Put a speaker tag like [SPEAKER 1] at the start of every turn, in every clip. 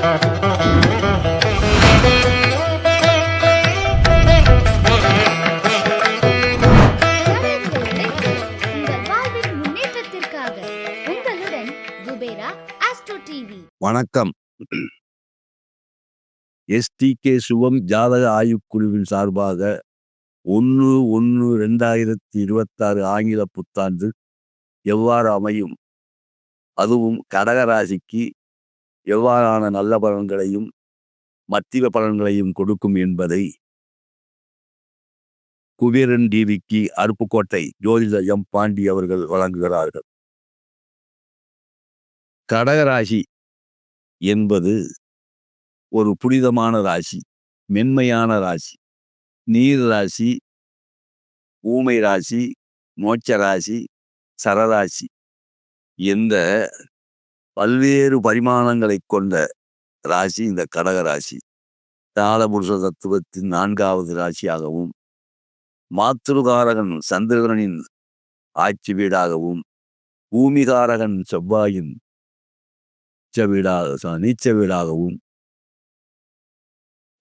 [SPEAKER 1] உங்கள் வாழ்வின் முன்னேற்றத்திற்காக உங்களுடன் குபேரா ஆஸ்ட்ரோ டிவி.
[SPEAKER 2] வணக்கம். STK சுகம் ஜாதக ஆய்வுக்குழுவின் சார்பாக 1/1/2026 ஆங்கில புத்தாண்டு எவ்வாறு அமையும், அதுவும் கடக ராசிக்கு எவ்வாறான நல்ல பலன்களையும் மத்திய பலன்களையும் கொடுக்கும் என்பதை குபேரன் டிவிக்கு அருப்புக்கோட்டை ஜோதிட எம். பாண்டி அவர்கள் வழங்குகிறார்கள். கடகராசி என்பது ஒரு புனிதமான ராசி, மென்மையான ராசி, நீர் ராசி, ஊமை ராசி, மோட்ச ராசி, சரராசி என்ற பல்வேறு பரிமாணங்களை கொண்ட ராசி இந்த கடகராசி. காலபுருஷ தத்துவத்தின் 4வது ராசியாகவும், மாத்ருகாரகன் சந்திரனின் ஆட்சி வீடாகவும், பூமிகாரகன் செவ்வாயின் நீச்ச வீடாகவும்,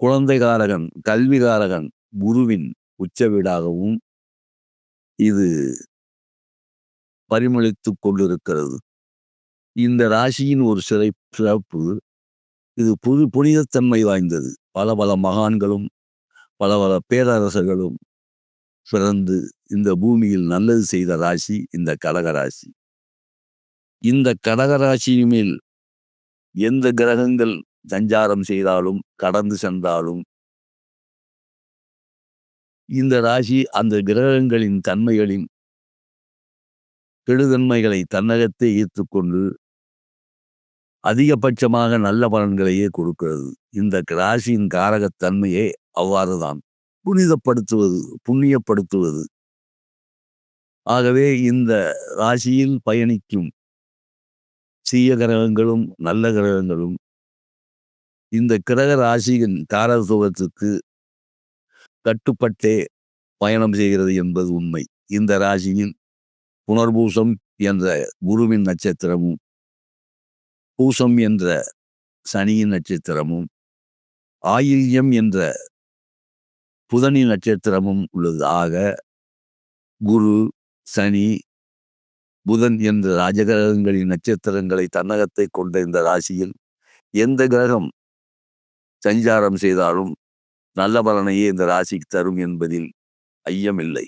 [SPEAKER 2] குழந்தைகாரகன் கல்விகாரகன் குருவின் உச்ச வீடாகவும் இது பரிமளித்துக் கொண்டிருக்கிறது. இந்த ராசியின் ஒரு சிறப்பு, இது புனிதத்தன்மை வாய்ந்தது. பல பல மகான்களும் பல பல பேரரசர்களும் பிறந்து இந்த பூமியில் நல்லது செய்த ராசி இந்த கடகராசி. இந்த கடகராசியின் மேல் எந்த கிரகங்கள் சஞ்சாரம் செய்தாலும் கடந்து சென்றாலும் இந்த ராசி அந்த கிரகங்களின் தன்மைகளின் கெடுதன்மைகளை தன்னகத்தை ஈர்த்துக்கொண்டு அதிகபட்சமாக நல்ல பலன்களையே கொடுக்கிறது. இந்த ராசியின் காரகத்தன்மையே அவ்வாறுதான், புனிதப்படுத்துவது, புண்ணியப்படுத்துவது. ஆகவே இந்த ராசியில் பயணிக்கும் தீய கிரகங்களும் நல்ல கிரகங்களும் இந்த கிரக ராசியின் காரகத்துவத்துக்கு கட்டுப்பட்டே பயணம் செய்கிறது என்பது உண்மை. இந்த ராசியில் புனர்பூசம் என்ற குருவின் நட்சத்திரமும், பூசம் என்ற சனியின் நட்சத்திரமும், ஆயில்யம் என்ற புதனின் நட்சத்திரமும் உள்ளது. ஆக குரு, சனி, புதன் என்ற ராஜகிரகங்களின் நட்சத்திரங்களை தன்னகத்தை கொண்ட இந்த ராசியில் எந்த கிரகம் சஞ்சாரம் செய்தாலும் நல்ல பலனையே இந்த ராசிக்கு தரும் என்பதில் ஐயமில்லை.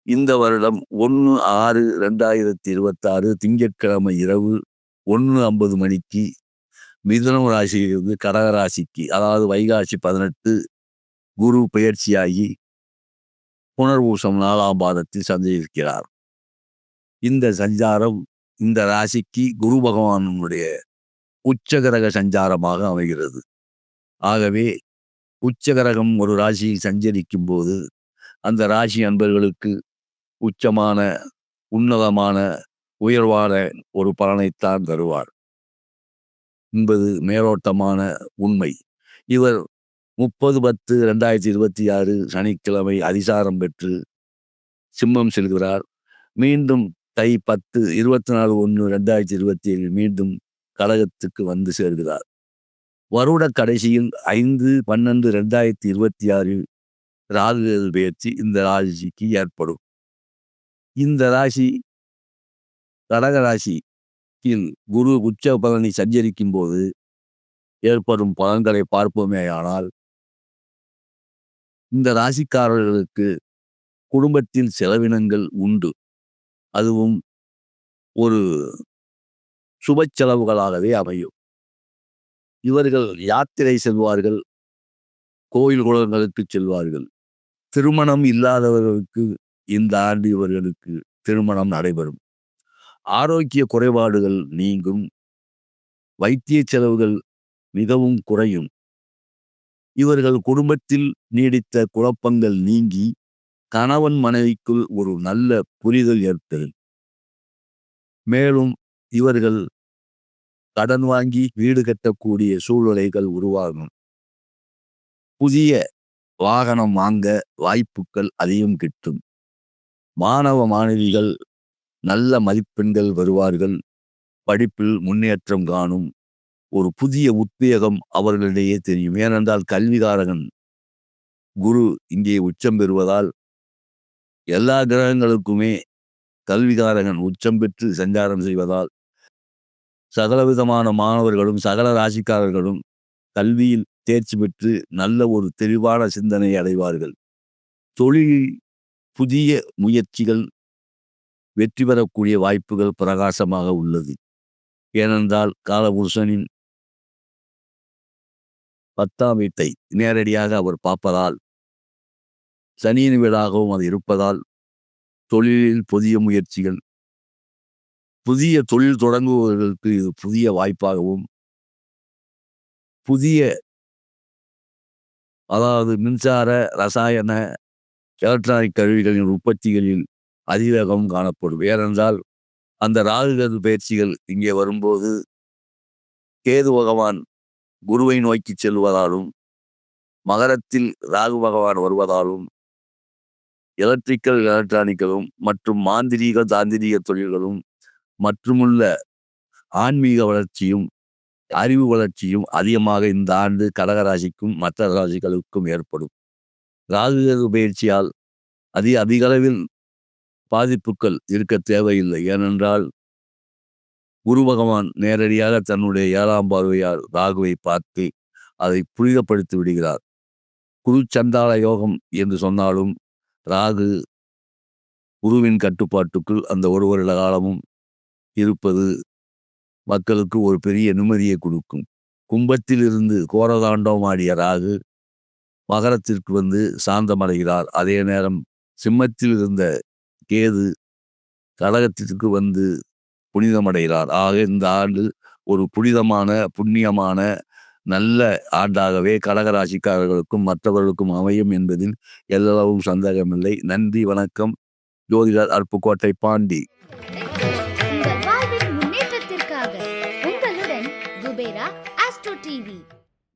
[SPEAKER 2] இந்த வருடம் 1/6/2026 திங்கட்கிழமை இரவு 1:50 மணிக்கு மிதுனம் ராசியிலிருந்து கடகராசிக்கு, அதாவது வைகாசி 18 குரு பெயர்ச்சியாகி புனர்பூசம் 4ஆம் பாதத்தில் சஞ்சரிக்கிறார். இந்த சஞ்சாரம் இந்த ராசிக்கு குரு பகவானுடைய உச்சகிரக சஞ்சாரமாக அமைகிறது. ஆகவே உச்சகிரகம் ஒரு ராசியை சஞ்சரிக்கும் போது அந்த ராசி அன்பர்களுக்கு உச்சமான, உன்னதமான, உயர்வான ஒரு பலனைத்தான் தருவார் என்பது மேலோட்டமான உண்மை. இவர் 30/10/2026 சனிக்கிழமை அதிசாரம் பெற்று சிம்மம் செல்கிறார். மீண்டும் தை 10 24/1/2027 மீண்டும் கடகத்துக்கு வந்து சேர்கிறார். வருட கடைசியில் 5/12/2026 ராகு பெயர்ச்சி இந்த ராசிக்கு ஏற்படும். இந்த ராசி கடகராசியில் குரு உச்ச பலனை சஞ்சரிக்கும் போது ஏற்படும் பலன்களை பார்ப்போமேயானால், இந்த ராசிக்காரர்களுக்கு குடும்பத்தில் செலவினங்கள் உண்டு. அதுவும் ஒரு சுப செலவுகளாகவே அமையும். இவர்கள் யாத்திரை செல்வார்கள், கோயில் குளங்களுக்கு செல்வார்கள். திருமணம் இல்லாதவர்களுக்கு இந்த ஆண்டு இவர்களுக்கு திருமணம் நடைபெறும். ஆரோக்கிய குறைபாடுகள் நீங்கும். வைத்திய செலவுகள் மிகவும் குறையும். இவர்கள் குடும்பத்தில் நீடித்த குழப்பங்கள் நீங்கி கணவன் மனைவிக்குள் ஒரு நல்ல புரிதல் ஏற்படும். மேலும் இவர்கள் கடன் வாங்கி வீடு கட்டக்கூடிய சூழ்நிலைகள் உருவாகும். புதிய வாகனம் வாங்க வாய்ப்புகள் அதிகம் கிட்டும். மாணவ மாணவிகள் நல்ல மதிப்பெண்கள் வருவார்கள். படிப்பில் முன்னேற்றம் காணும். ஒரு புதிய உத்வேகம் அவர்களிடையே தெரியும். ஏனென்றால் கல்விகாரகன் குரு இங்கே உச்சம் பெறுவதால் எல்லா கிரகங்களுக்குமே கல்விகாரகன் உச்சம் பெற்று சஞ்சாரம் செய்வதால் சகலவிதமான மாணவர்களும் சகல ராசிக்காரர்களும் கல்வியில் தேர்ச்சி பெற்று நல்ல ஒரு தெளிவான சிந்தனை அடைவார்கள். தொழிலில் புதிய முயற்சிகள் வெற்றி பெறக்கூடிய வாய்ப்புகள் பிரகாசமாக உள்ளது. ஏனென்றால் காலபுருஷனின் 10ஆம் வீட்டை நேரடியாக அவர் பார்ப்பதால் சனியின் வீடாகவும் அது இருப்பதால் தொழிலில் புதிய முயற்சிகள், புதிய தொழில் தொடங்குபவர்களுக்கு இது புதிய வாய்ப்பாகவும், புதிய அதாவது மின்சார, ரசாயன, எலக்ட்ரானிக் கருவிகளின் உற்பத்திகளில் அதிவேகம் காணப்படும். ஏனென்றால் அந்த ராகுகேது பயிற்சிகள் இங்கே வரும்போது கேது பகவான் குருவை நோக்கி செல்வதாலும் மகரத்தில் ராகு பகவான் வருவதாலும் எலக்ட்ரானிக்களும் மற்றும் மாந்திரீக தாந்திரீக தொழில்களும் மற்றுமுள்ள ஆன்மீக வளர்ச்சியும் அறிவு வளர்ச்சியும் அதிகமாக இந்த ஆண்டு கடகராசிக்கும் மற்ற ராசிகளுக்கும் ஏற்படும். ராகுகேது பயிற்சியால் அதிகளவில் பாதிப்புகள் இருக்க தேவையில்லை. ஏனென்றால் குரு பகவான் நேரடியாக தன்னுடைய 7ஆம் பார்வையால் ராகுவை பார்த்து அதை புனிதப்படுத்தி விடுகிறார். குரு சண்டால யோகம் என்று சொன்னாலும் ராகு குருவின் கட்டுப்பாட்டுக்குள் அந்த ஒரு வருட காலமும் இருப்பது மக்களுக்கு ஒரு பெரிய நிம்மதியை கொடுக்கும். கும்பத்தில் இருந்து கோரதாண்டவம் ஆடிய ராகு மகரத்திற்கு வந்து சாந்தமடைகிறார். அதே நேரம் சிம்மத்தில் இருந்த கேது கடகத்திற்கு வந்து புனிதமடைகிறார். ஆக இந்த ஆண்டு ஒரு புனிதமான புண்ணியமான நல்ல ஆண்டாகவே கடகராசிக்காரர்களுக்கும் மற்றவர்களுக்கும் அமையும் என்பதில் எல்லளவும் சந்தேகமில்லை. நன்றி, வணக்கம். ஜோதிடர் அருப்புக்கோட்டை பாண்டி.